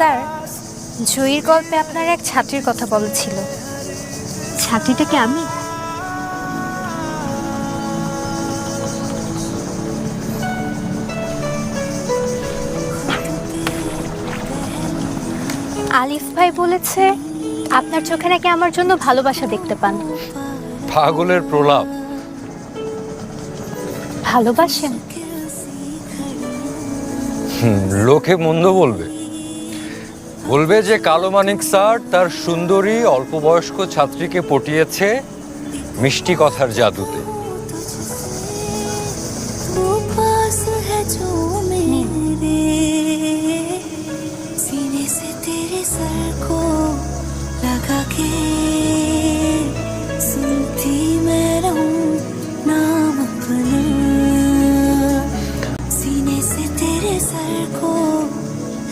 Sir, জয়ীর গল্পে আপনার এক ছাত্রীর কথা বলেছিল। ছাত্রীটাকে আমি? আলিফ ভাই বলেছে আপনার চোখে নাকি আমার জন্য ভালোবাসা দেখতে পান। পাগলের প্রলাপ। ভালোবাসেন? লোকে মন্দ বলবে, বলবে যে কালো মানিক স্যার তার সুন্দরী অল্প বয়স্ক ছাত্রীকে পটিয়েছে মিষ্টি কথার জাদুতে।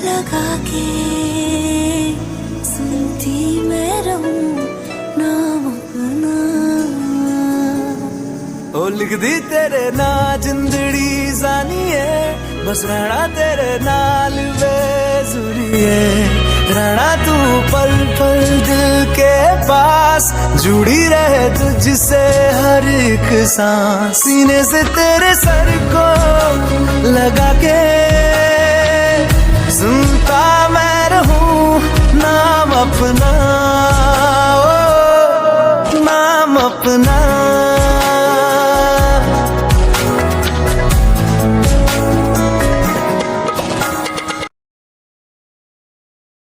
लगा के सुनती मैं रहूं नाम अपना ओ लिख दी तेरे ना जिंदड़ी जानिए बस रहना तेरे नाल बेजुरिए रहना तू पल पल दिल के पास जुड़ी रहे तुझसे हर एक सांस सीने से तेरे सर को लगा के सुनता मैं रहूं नाम अपना